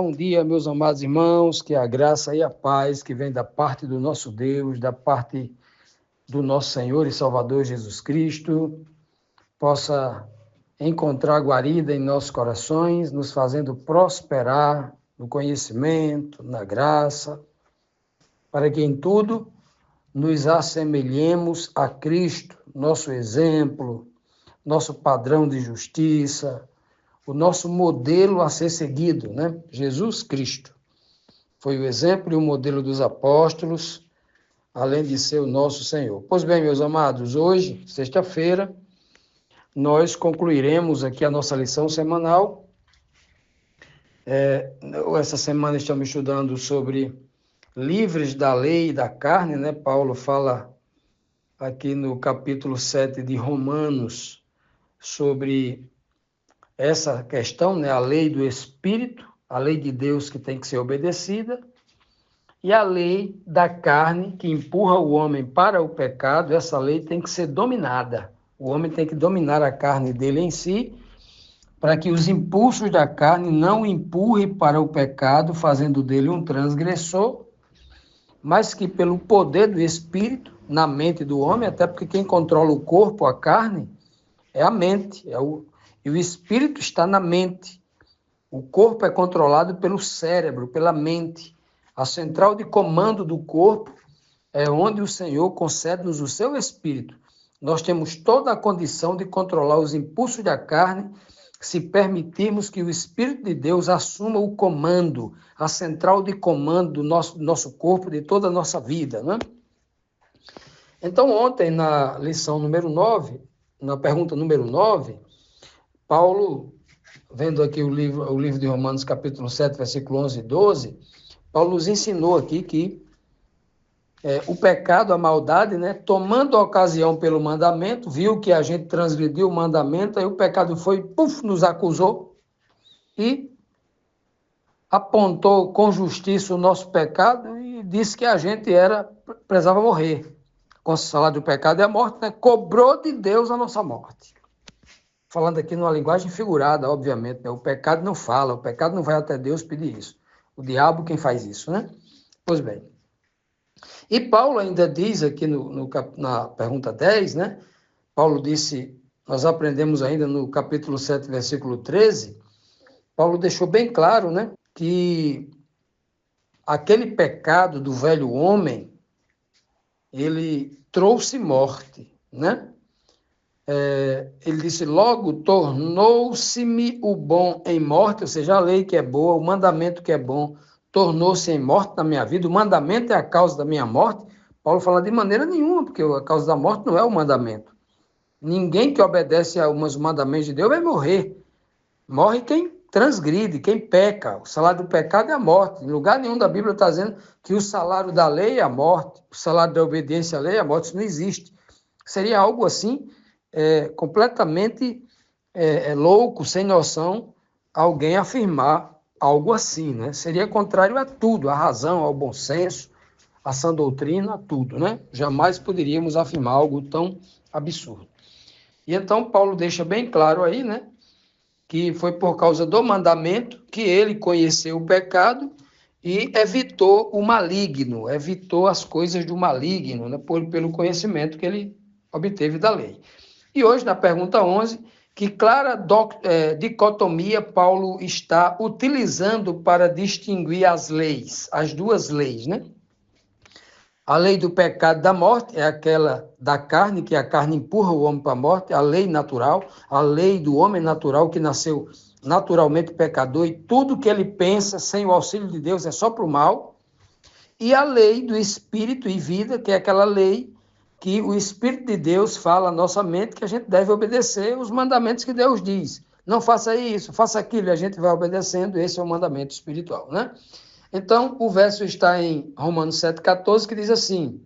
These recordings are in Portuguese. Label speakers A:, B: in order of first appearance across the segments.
A: bom dia, meus amados irmãos, que a graça e a paz que vem da parte do nosso Deus, da parte do nosso Senhor e Salvador Jesus Cristo, possa encontrar guarida em nossos corações, nos fazendo prosperar no conhecimento, na graça, para que em tudo nos assemelhemos a Cristo, nosso exemplo, nosso padrão de justiça, o nosso modelo a ser seguido, né? Jesus Cristo. Foi o exemplo e o modelo dos apóstolos, além de ser o nosso Senhor. Pois bem, meus amados, hoje, sexta-feira, nós concluiremos aqui a nossa lição semanal. Essa semana estamos estudando sobre livres da lei e da carne, né? Paulo fala aqui no capítulo 7 de Romanos sobre essa questão, né? A lei do Espírito, a lei de Deus que tem que ser obedecida, e a lei da carne que empurra o homem para o pecado. Essa lei tem que ser dominada. O homem tem que dominar a carne dele em si, para que os impulsos da carne não o empurrem para o pecado, fazendo dele um transgressor, mas que pelo poder do Espírito, na mente do homem, até porque quem controla o corpo, a carne, é a mente, e o Espírito está na mente. O corpo é controlado pelo cérebro, pela mente. A central de comando do corpo é onde o Senhor concede-nos o seu Espírito. Nós temos toda a condição de controlar os impulsos da carne, se permitirmos que o Espírito de Deus assuma o comando, a central de comando do nosso corpo, de toda a nossa vida, né? Então, ontem, na lição número 9, na pergunta número 9, Paulo, vendo aqui o livro de Romanos, capítulo 7, versículo 11 e 12, Paulo nos ensinou aqui que o pecado, a maldade, né, tomando a ocasião pelo mandamento, viu que a gente transgrediu o mandamento, aí o pecado foi, nos acusou e apontou com justiça o nosso pecado e disse que a gente precisava morrer. Com o salário do pecado é a morte, né? Cobrou de Deus a nossa morte. Falando aqui numa linguagem figurada, obviamente, né? O pecado não fala, o pecado não vai até Deus pedir isso. O diabo quem faz isso, né? Pois bem. E Paulo ainda diz aqui na pergunta 10, né? Paulo disse, nós aprendemos ainda no capítulo 7, versículo 13, Paulo deixou bem claro, né? Que aquele pecado do velho homem, ele trouxe morte, né? Ele disse, logo tornou-se-me o bom em morte, ou seja, a lei que é boa, o mandamento que é bom, tornou-se em morte na minha vida, o mandamento é a causa da minha morte. Paulo fala de maneira nenhuma, porque a causa da morte não é o mandamento. Ninguém que obedece aos mandamentos de Deus vai morrer. Morre quem transgride, quem peca. O salário do pecado é a morte. Em lugar nenhum da Bíblia está dizendo que o salário da lei é a morte, o salário da obediência à lei é a morte. Isso não existe. Seria algo assim, completamente louco, sem noção, alguém afirmar algo assim, né? Seria contrário a tudo, à razão, ao bom senso, à sã doutrina, a tudo, né? Jamais poderíamos afirmar algo tão absurdo. E então Paulo deixa bem claro aí, né? Que foi por causa do mandamento que ele conheceu o pecado e evitou o maligno, evitou as coisas do maligno, né? Pelo conhecimento que ele obteve da lei. E hoje, na pergunta 11, que clara dicotomia Paulo está utilizando para distinguir as leis, as duas leis, né? A lei do pecado e da morte é aquela da carne, que a carne empurra o homem para a morte, a lei natural, a lei do homem natural que nasceu naturalmente pecador e tudo que ele pensa sem o auxílio de Deus é só para o mal. E a lei do espírito e vida, que é aquela lei que o Espírito de Deus fala à nossa mente que a gente deve obedecer os mandamentos que Deus diz. Não faça isso, faça aquilo, e a gente vai obedecendo, esse é o mandamento espiritual, né? Então, o verso está em Romanos 7,14, que diz assim,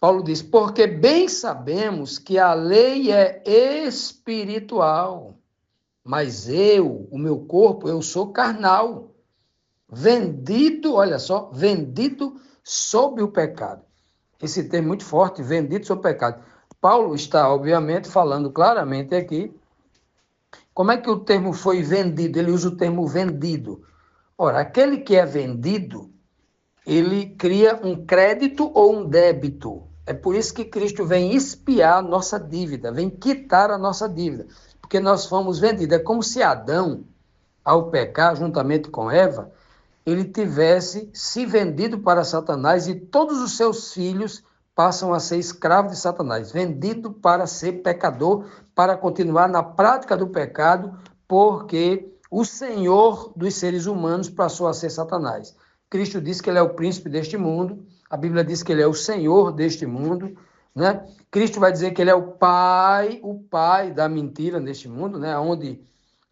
A: Paulo diz, porque bem sabemos que a lei é espiritual, mas o meu corpo, eu sou carnal, vendido, olha só, vendido sob o pecado. Esse termo muito forte, vendido sob o pecado. Paulo está, obviamente, falando claramente aqui como é que o termo foi vendido. Ele usa o termo vendido. Ora, aquele que é vendido, ele cria um crédito ou um débito. É por isso que Cristo vem expiar a nossa dívida, vem quitar a nossa dívida, porque nós fomos vendidos. É como se Adão, ao pecar juntamente com Eva, ele tivesse se vendido para Satanás e todos os seus filhos passam a ser escravos de Satanás, vendido para ser pecador, para continuar na prática do pecado, porque o Senhor dos seres humanos passou a ser Satanás. Cristo diz que ele é o príncipe deste mundo, a Bíblia diz que ele é o Senhor deste mundo, né? Cristo vai dizer que ele é o pai da mentira neste mundo, né?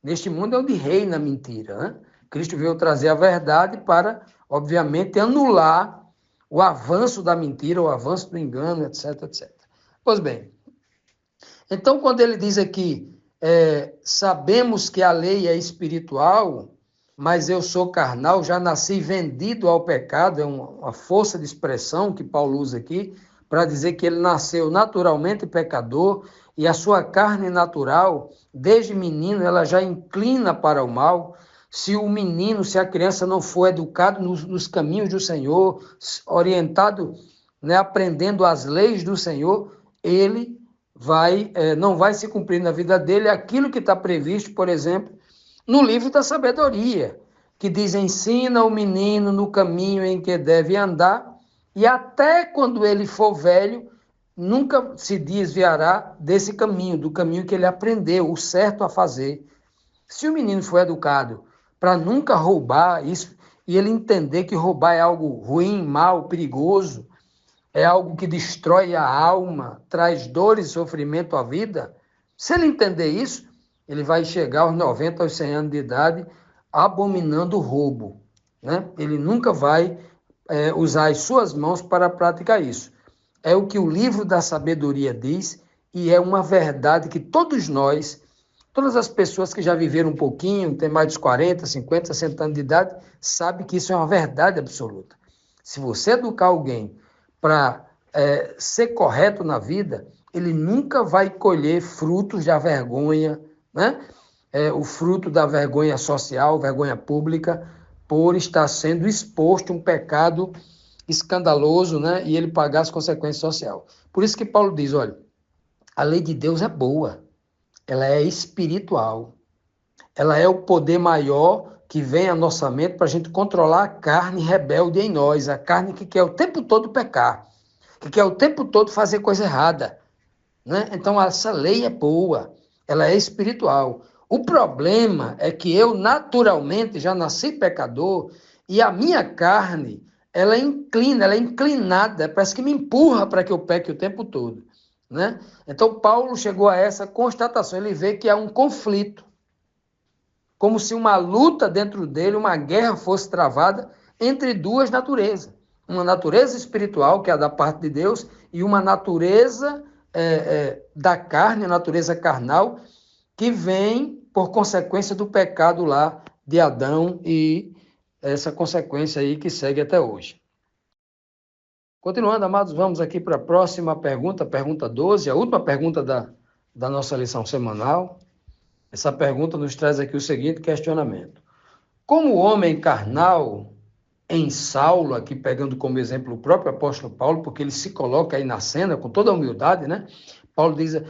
A: Neste mundo é onde reina a mentira, né? Cristo veio trazer a verdade para, obviamente, anular o avanço da mentira, o avanço do engano, etc, etc. Pois bem, então quando ele diz aqui, sabemos que a lei é espiritual, mas eu sou carnal, já nasci vendido ao pecado, é uma força de expressão que Paulo usa aqui, para dizer que ele nasceu naturalmente pecador, e a sua carne natural, desde menino, ela já inclina para o mal. Se o menino, se a criança não for educado nos caminhos do Senhor, orientado, né, aprendendo as leis do Senhor, ele não vai se cumprir na vida dele aquilo que está previsto, por exemplo, no livro da sabedoria, que diz: ensina o menino no caminho em que deve andar, e até quando ele for velho, nunca se desviará desse caminho, do caminho que ele aprendeu, o certo a fazer. Se o menino for educado para nunca roubar isso, e ele entender que roubar é algo ruim, mal, perigoso, é algo que destrói a alma, traz dores e sofrimento à vida, se ele entender isso, ele vai chegar aos 90, aos 100 anos de idade abominando o roubo, né? Ele nunca vai usar as suas mãos para praticar isso. É o que o livro da sabedoria diz, e é uma verdade que todos nós, todas as pessoas que já viveram um pouquinho, tem mais de 40, 50, 60 anos de idade, sabem que isso é uma verdade absoluta. Se você educar alguém para ser correto na vida, ele nunca vai colher frutos da vergonha, né? O fruto da vergonha social, vergonha pública, por estar sendo exposto a um pecado escandaloso, né? E ele pagar as consequências sociais. Por isso que Paulo diz, olha, a lei de Deus é boa, ela é espiritual, ela é o poder maior que vem à nossa mente para a gente controlar a carne rebelde em nós, a carne que quer o tempo todo pecar, que quer o tempo todo fazer coisa errada, né? Então, essa lei é boa, ela é espiritual. O problema é que eu, naturalmente, já nasci pecador e a minha carne, ela é inclinada, parece que me empurra para que eu peque o tempo todo, né? Então, Paulo chegou a essa constatação, ele vê que há um conflito, como se uma luta dentro dele, uma guerra fosse travada entre duas naturezas. Uma natureza espiritual, que é a da parte de Deus, e uma natureza da carne, a natureza carnal, que vem por consequência do pecado lá de Adão e essa consequência aí que segue até hoje. Continuando, amados, vamos aqui para a próxima pergunta, pergunta 12, a última pergunta da nossa lição semanal. Essa pergunta nos traz aqui o seguinte questionamento: como o homem carnal em Saulo, aqui pegando como exemplo o próprio apóstolo Paulo, porque ele se coloca aí na cena com toda a humildade, né? Paulo diz,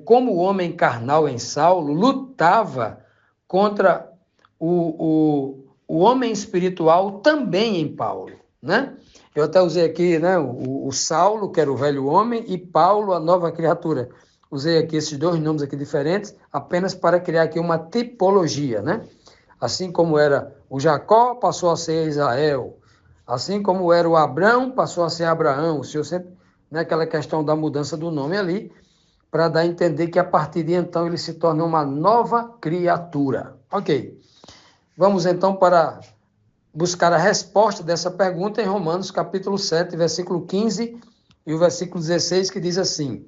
A: como o homem carnal em Saulo lutava contra o homem espiritual também em Paulo, né? Eu até usei aqui, né, o Saulo, que era o velho homem, e Paulo, a nova criatura. Usei aqui esses dois nomes aqui diferentes, apenas para criar aqui uma tipologia, né? Assim como era o Jacó, passou a ser Israel. Assim como era o Abrão, passou a ser Abraão. O Senhor sempre, naquela questão da mudança do nome ali, para dar a entender que a partir de então ele se torna uma nova criatura. Ok. Vamos então para buscar a resposta dessa pergunta em Romanos capítulo 7, versículo 15 e o versículo 16, que diz assim: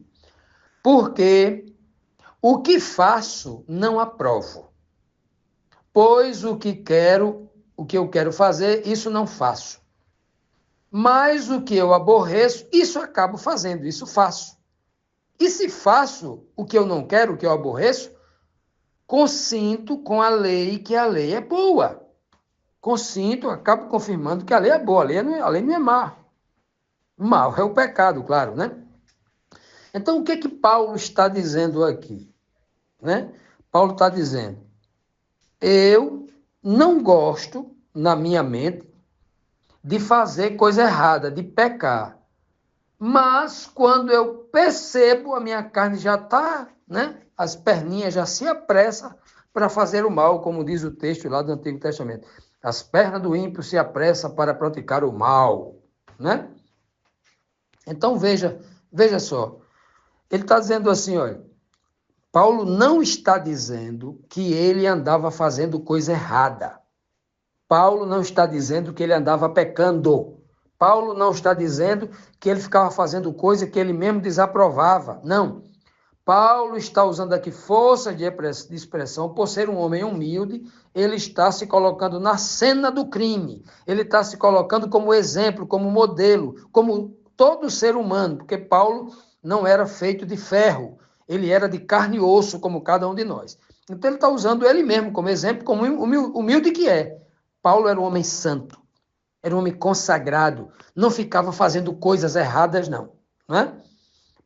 A: porque o que faço não aprovo, pois o que eu quero fazer, isso não faço. Mas o que eu aborreço, isso acabo fazendo, isso faço. E se faço o que eu não quero, o que eu aborreço, consinto com a lei que a lei é boa. consinto, acabo confirmando que a lei é boa, a lei não é má. Mal é o pecado, claro, né? Então, o que que Paulo está dizendo aqui? Né? Paulo está dizendo, eu não gosto, na minha mente, de fazer coisa errada, de pecar. Mas, quando eu percebo, a minha carne já está, né? As perninhas já se apressam para fazer o mal, como diz o texto lá do Antigo Testamento. As pernas do ímpio se apressam para praticar o mal, né? Então, veja só. Ele está dizendo assim, olha, Paulo não está dizendo que ele andava fazendo coisa errada. Paulo não está dizendo que ele andava pecando. Paulo não está dizendo que ele ficava fazendo coisa que ele mesmo desaprovava. Não. Paulo está usando aqui força de expressão, por ser um homem humilde, ele está se colocando na cena do crime. Ele está se colocando como exemplo, como modelo, como todo ser humano, porque Paulo não era feito de ferro, ele era de carne e osso, como cada um de nós. Então ele está usando ele mesmo como exemplo, como humilde que é. Paulo era um homem santo, era um homem consagrado, não ficava fazendo coisas erradas, não. Não é?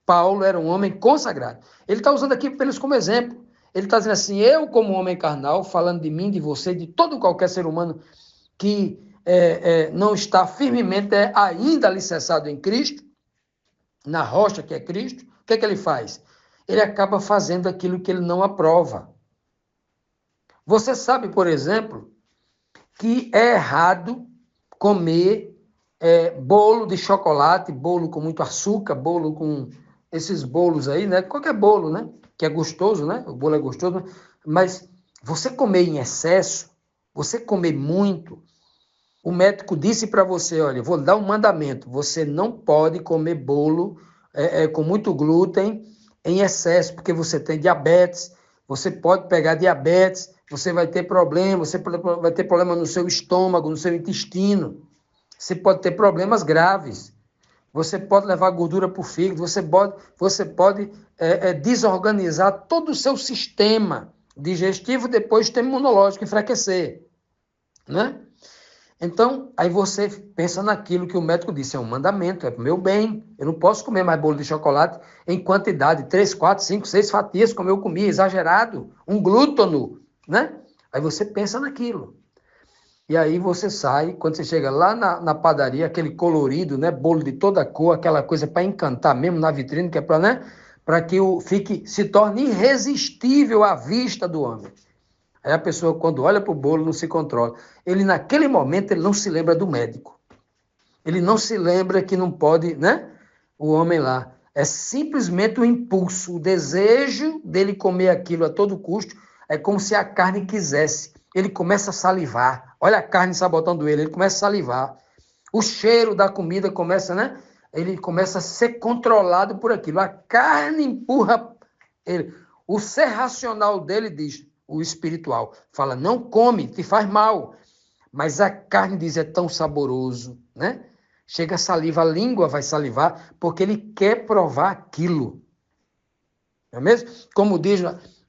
A: Paulo era um homem consagrado. Ele está usando aqui apenas como exemplo. Ele está dizendo assim, eu como homem carnal, falando de mim, de você, de todo qualquer ser humano que não está firmemente ainda alicerçado em Cristo, na rocha que é Cristo, o que é que ele faz? Ele acaba fazendo aquilo que ele não aprova. Você sabe, por exemplo, que é errado comer bolo de chocolate, bolo com muito açúcar, bolo com esses bolos aí, né? Qualquer bolo, né? Que é gostoso, né? O bolo é gostoso, mas você comer em excesso, você comer muito, o médico disse para você, olha, vou dar um mandamento, você não pode comer bolo com muito glúten em excesso, porque você tem diabetes, você pode pegar diabetes, você vai ter problema, você vai ter problema no seu estômago, no seu intestino, você pode ter problemas graves, você pode levar gordura para o fígado, você pode desorganizar todo o seu sistema digestivo, depois do sistema imunológico enfraquecer, né? Então, aí você pensa naquilo que o médico disse, é um mandamento, é para o meu bem, eu não posso comer mais bolo de chocolate em quantidade, 3, 4, 5, 6 fatias, como eu comia, exagerado, um glútono, né? Aí você pensa naquilo. E aí você sai, quando você chega lá na padaria, aquele colorido, né? Bolo de toda cor, aquela coisa para encantar mesmo na vitrine, que é para, né? Para que se torne irresistível à vista do homem. Aí a pessoa, quando olha para o bolo, não se controla. Ele, naquele momento, ele não se lembra do médico. Ele não se lembra que não pode, né? O homem lá. É simplesmente o impulso, o desejo dele comer aquilo a todo custo. É como se a carne quisesse. Ele começa a salivar. Olha a carne sabotando ele começa a salivar. O cheiro da comida começa, né? Ele começa a ser controlado por aquilo. A carne empurra ele. O ser racional dele diz, o espiritual, fala, não come, te faz mal. Mas a carne diz, é tão saboroso, né? Chega a saliva, a língua vai salivar, porque ele quer provar aquilo. Não é mesmo? Como diz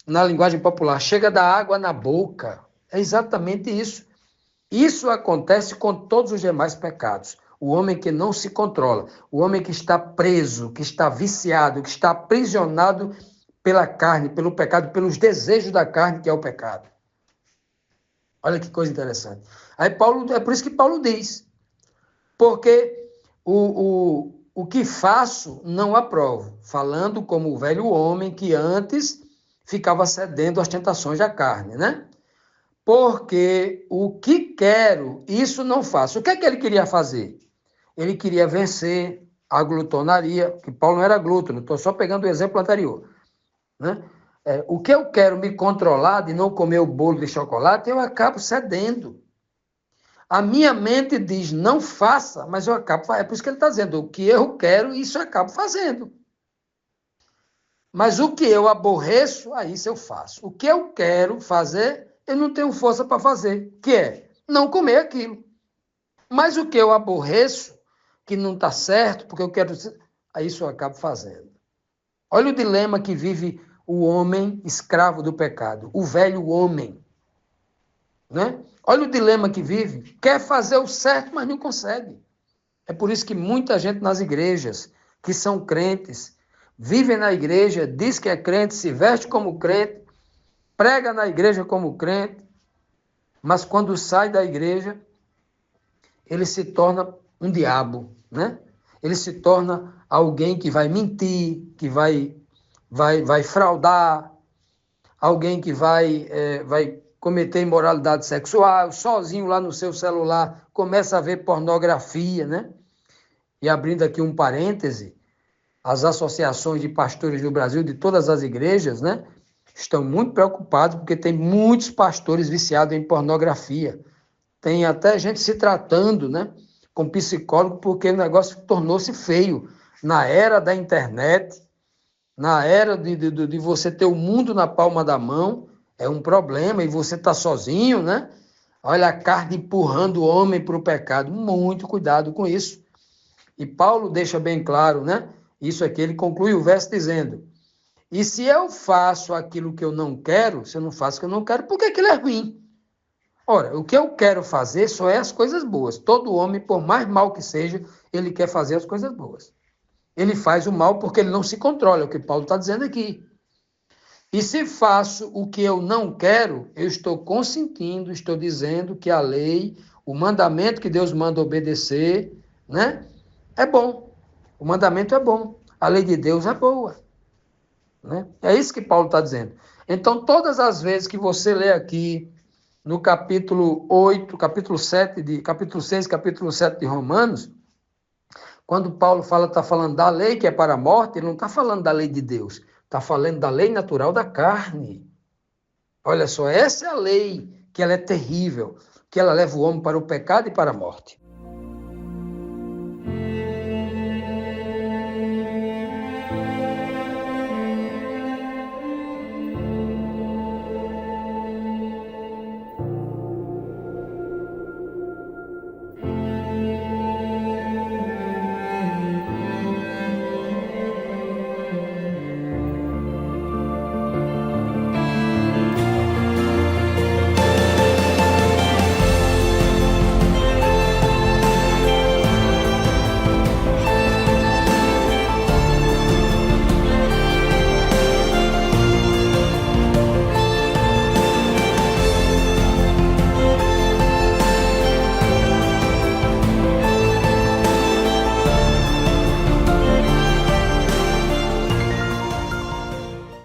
A: na linguagem popular, chega da água na boca. É exatamente isso. Isso acontece com todos os demais pecados. O homem que não se controla, o homem que está preso, que está viciado, que está aprisionado pela carne, pelo pecado, pelos desejos da carne, que é o pecado. Olha que coisa interessante. Aí Paulo, é por isso que Paulo diz, porque o que faço não aprovo, falando como o velho homem que antes ficava cedendo às tentações da carne, né? Porque o que quero, isso não faço. O que é que ele queria fazer? Ele queria vencer a glutonaria, que Paulo não era glútono, estou só pegando o exemplo anterior, né? O que eu quero me controlar de não comer o bolo de chocolate, eu acabo cedendo. A minha mente diz, não faça, mas eu acabo. É por isso que ele está dizendo, o que eu quero, isso eu acabo fazendo. Mas o que eu aborreço, aí isso eu faço. O que eu quero fazer, eu não tenho força para fazer, que é não comer aquilo. Mas o que eu aborreço, que não está certo, porque eu quero. Aí isso eu acabo fazendo. Olha o dilema que vive o homem escravo do pecado, o velho homem. né? Olha o dilema que vive. Quer fazer o certo, mas não consegue. É por isso que muita gente nas igrejas, que são crentes, vivem na igreja, diz que é crente, se veste como crente, prega na igreja como crente, mas quando sai da igreja, ele se torna um diabo, né? Ele se torna alguém que vai mentir, que vai fraudar, alguém que vai cometer imoralidade sexual, sozinho lá no seu celular, começa a ver pornografia, né? E abrindo aqui um parêntese, as associações de pastores do Brasil, de todas as igrejas, né? Estão muito preocupados porque tem muitos pastores viciados em pornografia. Tem até gente se tratando, né, com psicólogo, porque o negócio tornou-se feio. Na era da internet, na era de você ter o mundo na palma da mão, é um problema, e você está sozinho, né? Olha a carne empurrando o homem para o pecado. Muito cuidado com isso. E Paulo deixa bem claro, né? Isso aqui, ele conclui o verso dizendo: e se eu faço aquilo que eu não quero, se eu não faço o que eu não quero, por que aquilo é ruim? Ora, o que eu quero fazer só é as coisas boas. Todo homem, por mais mal que seja, ele quer fazer as coisas boas. Ele faz o mal porque ele não se controla, é o que Paulo está dizendo aqui. E se faço o que eu não quero, eu estou consentindo, estou dizendo que a lei, o mandamento que Deus manda obedecer, né, é bom. O mandamento é bom. A lei de Deus é boa. Né? É isso que Paulo está dizendo. Então, todas as vezes que você lê aqui, no capítulo 8, capítulo 6, capítulo 7 de Romanos, quando Paulo está falando da lei que é para a morte, ele não está falando da lei de Deus, está falando da lei natural da carne. Olha só, essa é a lei, que ela é terrível, que ela leva o homem para o pecado e para a morte.